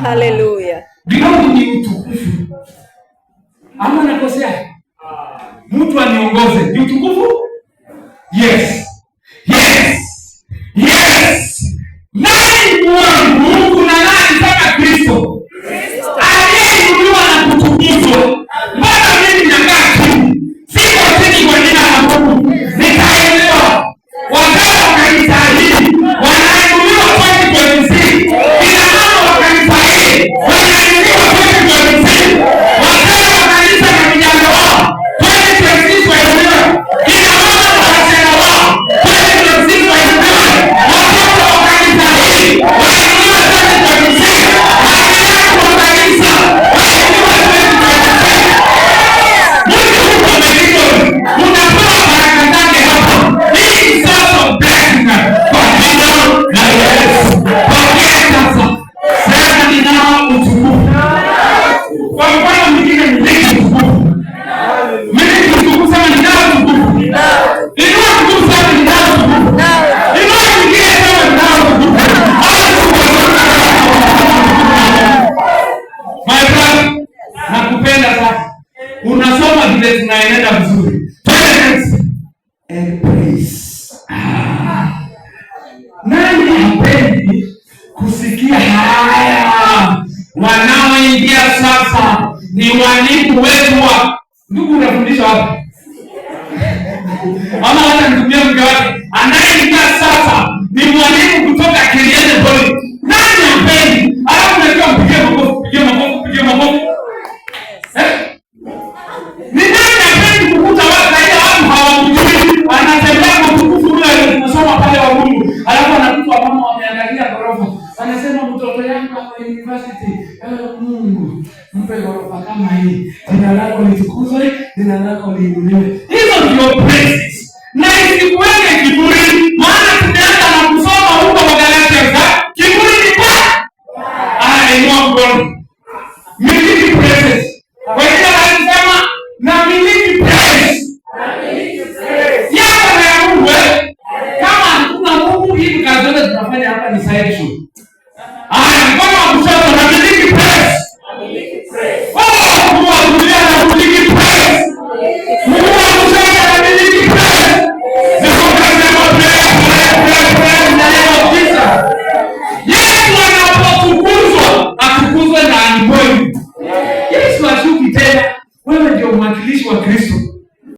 Hallelujah. Glory ni utukufu. Ama nakosea? Mtu aniongoze ni utukufu? Yes. Yes. Yes. Nani Mungu na nani kama Kristo? Aliyeinuliwa na kutukuzwa. Mbona mimi nakaa chini? Siko chini kwa jina la Mungu. Nitaelewa. Wazee wa kanisa hili wanainuliwa 2026. Ina maana wa kanisa hili wanainuliwa 2026. Wazee wa kanisa na vijana wao 2026 wainuliwa. Ina maana wanasema wao 2026 na inaenda vizuri. And praise. Nani hapendi kusikia haya? Wanaoingia sasa ni walimu wetu wa ndugu. Unafundisha wapi? Mama hata nitumia mke wake anayeingia sasa ni mwalimu kutoka Kiliende Boy. Nani hapendi? Alafu unajua mpigie makofi. Ni nani hapendi kukuta watu hawamjui? Anatembea kwa tukufu ule tunasoma pale wa Mungu. Alafu anakuta mama wameangalia ghorofa. Anasema mtoto yangu kwa university. Mungu, mpe ghorofa kama hii. Jina lako litukuzwe, jina lako liinuliwe. Hizo ndio praises. Na isikuweke kiburi, maana tunaanza na kusoma huko kwa Galatia. Kiburi ni kwa? Inua mkono. Miliki praises. Kwa hiyo anasema na miliki praise. Yako na ya Mungu. Kama hakuna Mungu, hii kazi yote tunafanya hapa ni side show.